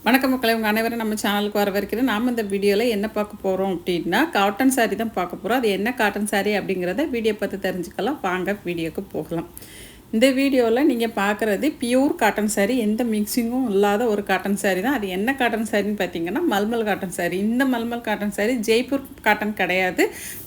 வணக்கம் மக்களே, உங்கள் அனைவரும் நம்ம சேனலுக்கு வரவேற்கிறேன். நாம் இந்த வீடியோவில் என்ன பார்க்க போகிறோம் அப்படின்னா, காட்டன் சாரீ தான் பார்க்க போகிறோம். அது என்ன காட்டன் சாரீ அப்படிங்கிறத வீடியோ பார்த்து தெரிஞ்சுக்கலாம். வாங்க வீடியோக்கு போகலாம். இந்த வீடியோவில் நீங்கள் பார்க்குறது பியூர் காட்டன் சாரீ, எந்த மிக்சிங்கும் இல்லாத ஒரு காட்டன் சாரீ தான். அது என்ன காட்டன் சாரின்னு பார்த்தீங்கன்னா, மல்மல் காட்டன் சாரீ. இந்த மல்மல் காட்டன் சாரீ ஜெய்ப்பூர் காட்டன் கிடையாது,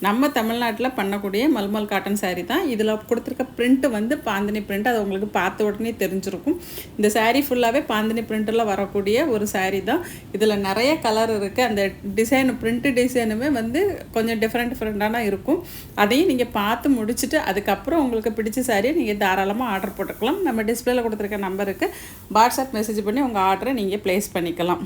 நம்ம தமிழ்நாட்டில் பண்ணக்கூடிய மல்மல் காட்டன் சாரீ தான். இதில் கொடுத்துருக்க பிரிண்ட் வந்து பாந்தினி பிரிண்ட். அது உங்களுக்கு பார்த்த உடனே தெரிஞ்சிருக்கும். இந்த சாரீ ஃபுல்லாகவே பாந்தினி பிரிண்டில் வரக்கூடிய ஒரு சாரீ தான். இதில் நிறைய கலர் இருக்குது. அந்த டிசைன் பிரிண்ட்டு டிசைனுமே வந்து கொஞ்சம் டிஃப்ரெண்ட்டான இருக்கும். அதையும் நீங்கள் பார்த்து முடிச்சுட்டு அதுக்கப்புறம் உங்களுக்கு பிடிச்ச சாரியை நீங்கள் தாராளமாக ஆர்டர் போட்டுக்கலாம். நம்ம டிஸ்பிளேல கொடுத்துருக்க நம்பருக்கு வாட்ஸ்அப் மெசேஜ் பண்ணி உங்கள் ஆர்டரை நீங்கள் ப்ளேஸ் பண்ணிக்கலாம்.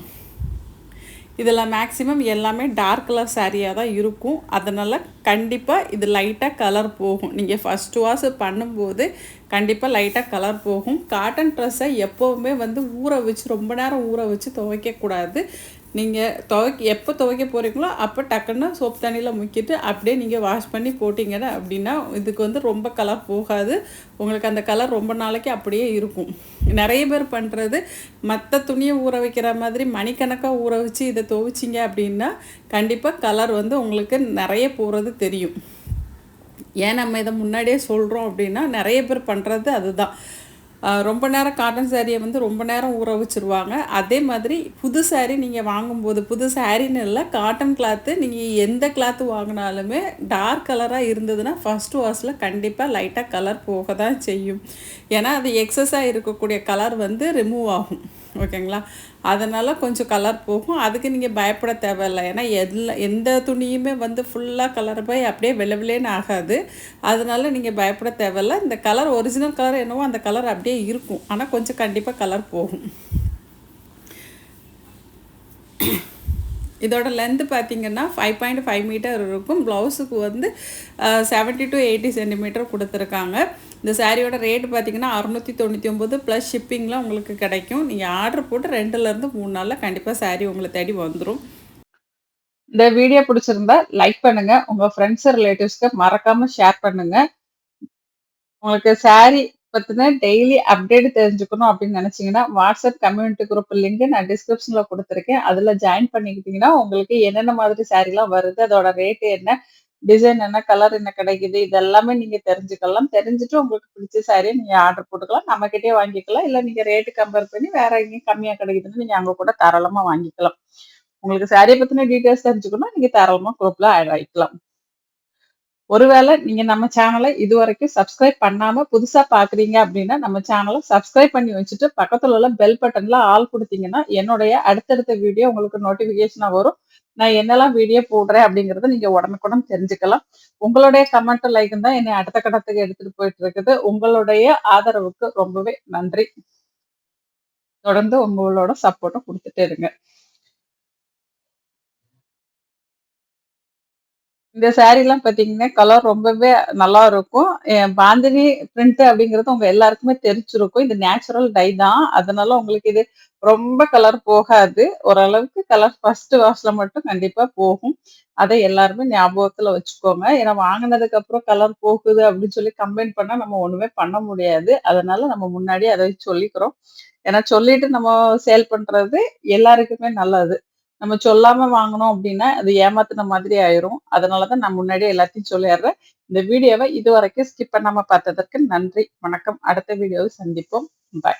இதில் மேக்ஸிமம் எல்லாமே டார்க் கலர் சாரியாக தான் இருக்கும். அதனால் கண்டிப்பாக இது லைட்டாக கலர் போகும். நீங்கள் ஃபஸ்ட் வாஷ் பண்ணும்போது கண்டிப்பாக லைட்டாக கலர் போகும். காட்டன் ட்ரெஸ்ஸை எப்போவுமே வந்து ஊற வச்சு ரொம்ப நேரம் ஊற வச்சு துவைக்கக்கூடாது. நீங்கள் எப்போ துவைக்க போகிறீங்களோ அப்போ டக்குன்னு சோப் தண்ணியில் முக்கிட்டு அப்படியே நீங்கள் வாஷ் பண்ணி போட்டிங்கன்னா அப்படின்னா இதுக்கு வந்து ரொம்ப கலர் போகாது. உங்களுக்கு அந்த கலர் ரொம்ப நாளைக்கு அப்படியே இருக்கும். நிறைய பேர் பண்ணுறது மற்ற துணியை ஊற வைக்கிற மாதிரி மணிக்கணக்காக ஊற வச்சு இதை துவைச்சிங்க அப்படின்னா கண்டிப்பாக கலர் வந்து உங்களுக்கு நிறைய போகிறது தெரியும். ஏன் நம்ம இதை முன்னாடியே சொல்கிறோம் அப்படின்னா நிறைய பேர் பண்ணுறது அதுதான். ரொம்ப நேரம் காட்டன் சாரியை வந்து ரொம்ப நேரம் ஊற வச்சுருவாங்க. அதே மாதிரி புது சாரீ நீங்கள் வாங்கும்போது, புது சாரின்னு இல்லை, காட்டன் கிளாத்து நீங்கள் எந்த கிளாத்து வாங்கினாலுமே டார்க் கலராக இருந்ததுன்னா ஃபஸ்ட்டு வாஷில் கண்டிப்பாக லைட்டாக கலர் போக தான் செய்யும். ஏன்னா அது எக்ஸஸாக இருக்கக்கூடிய கலர் வந்து ரிமூவ் ஆகும். ஓகேங்களா? அதனால் கொஞ்சம் கலர் போகும். அதுக்கு நீங்கள் பயப்பட தேவையில்லை. ஏன்னா எந்த துணியுமே வந்து ஃபுல்லாக கலர் போய் அப்படியே வெள்ளை ஆகாது. அதனால் நீங்கள் பயப்பட தேவையில்லை. இந்த கலர் ஒரிஜினல் கலர் என்னவோ அந்த கலர் அப்படியே இருக்கும். ஆனால் கொஞ்சம் கண்டிப்பாக கலர் போகும். இதோட லென்த்து பார்த்திங்கன்னா 5.5 மீட்டர் இருக்கும். ப்ளவுஸுக்கு வந்து 70 to 80 சென்டிமீட்டர் கொடுத்துருக்காங்க. இந்த சாரியோட ரேட்டு பார்த்திங்கன்னா 699 ப்ளஸ் ஷிப்பிங்கில் உங்களுக்கு கிடைக்கும். நீங்கள் ஆர்டர் போட்டு 2லேருந்து 3 நாளில் கண்டிப்பாக சாரீ உங்களை தேடி வந்துடும். இந்த வீடியோ பிடிச்சிருந்தா லைக் பண்ணுங்கள். உங்கள் ஃப்ரெண்ட்ஸ் ரிலேட்டிவ்ஸ்க்கு மறக்காமல் ஷேர் பண்ணுங்கள். உங்களுக்கு சாரீ பற்றின டெய்லி அப்டேட் தெரிஞ்சுக்கணும் அப்படின்னு நினச்சிங்கன்னா வாட்ஸ்அப் கம்யூனிட்டி குரூப் லிங்க் நான் டிஸ்கிரிப்ஷனில் கொடுத்துருக்கேன். அதில் ஜாயின் பண்ணிக்கிட்டிங்கன்னா உங்களுக்கு என்னென்ன மாதிரி சாரீலாம் வருது, அதோட ரேட்டு என்ன, டிசைன் என்ன, கலர் என்ன கிடைக்குது, இதெல்லாமே நீங்கள் தெரிஞ்சுக்கலாம். தெரிஞ்சுட்டு உங்களுக்கு பிடிச்ச சாரியை நீங்கள் ஆர்டர் போட்டுக்கலாம். நம்மக்கிட்டே வாங்கிக்கலாம். இல்லை நீங்கள் ரேட்டு கம்பேர் பண்ணி வேறு எங்கேயும் கம்மியாக கிடைக்குதுன்னு நீங்கள் அங்கே கூட தாராளமாக வாங்கிக்கலாம். உங்களுக்கு சாரியை பற்றின டீட்டெயில்ஸ் தெரிஞ்சுக்கணும், நீங்கள் தாராளமாக குரூப்பில் ஆட் ஆகிக்கலாம். ஒருவேளை நீங்க நம்ம சேனலை இதுவரைக்கும் சப்ஸ்கிரைப் பண்ணாம புதுசா பாக்குறீங்க அப்படின்னா நம்ம சேனலை சப்ஸ்கிரைப் பண்ணி வச்சுட்டு பக்கத்துல உள்ள பெல் பட்டன்ல ஆல் கொடுத்தீங்கன்னா என்னுடைய அடுத்தடுத்த வீடியோ உங்களுக்கு நோட்டிபிகேஷனா வரும். நான் என்னெல்லாம் வீடியோ போடுறேன் அப்படிங்கறத நீங்க உடனுக்குடன் தெரிஞ்சுக்கலாம். உங்களுடைய கமெண்ட் லைக் தான் என்னை அடுத்த கட்டத்துக்கு எடுத்துட்டு போயிட்டு இருக்குது. உங்களுடைய ஆதரவுக்கு ரொம்பவே நன்றி. தொடர்ந்து உங்களோட சப்போர்ட்டை கொடுத்துட்டே இருங்க. இந்த சாரீலாம் பார்த்தீங்கன்னா, கலர் ரொம்பவே நல்லா இருக்கும். பாந்தினி பிரிண்ட் அப்படிங்கிறது உங்க எல்லாருக்குமே தெரிஞ்சிருக்கும். இது நேச்சுரல் டை தான். அதனால உங்களுக்கு இது ரொம்ப கலர் போகாது. ஓரளவுக்கு கலர் ஃபர்ஸ்ட் வாஷ்ல மட்டும் கண்டிப்பா போகும். அதை எல்லாருமே ஞாபகத்துல வச்சுக்கோங்க. ஏன்னா வாங்குனதுக்கு அப்புறம் கலர் போகுது அப்படின்னு சொல்லி கம்ப்ளைண்ட் பண்ணா நம்ம ஒண்ணுமே பண்ண முடியாது. அதனால நம்ம முன்னாடியே அதை சொல்லிக்கிறோம். ஏன்னா சொல்லிட்டு நம்ம சேல் பண்றது எல்லாருக்குமே நல்லது. நம்ம சொல்லாம வாங்கணும் அப்படின்னா, அது ஏமாத்துன மாதிரி ஆயிரும். அதனால தான் நான் முன்னாடியே எல்லாத்தையும் சொல்லிர்றேன். இந்த வீடியோவ இதுவரைக்கும் ஸ்கிப் பண்ணாம பார்த்ததற்கு நன்றி. வணக்கம். அடுத்த வீடியோவில் சந்திப்போம். பாய்.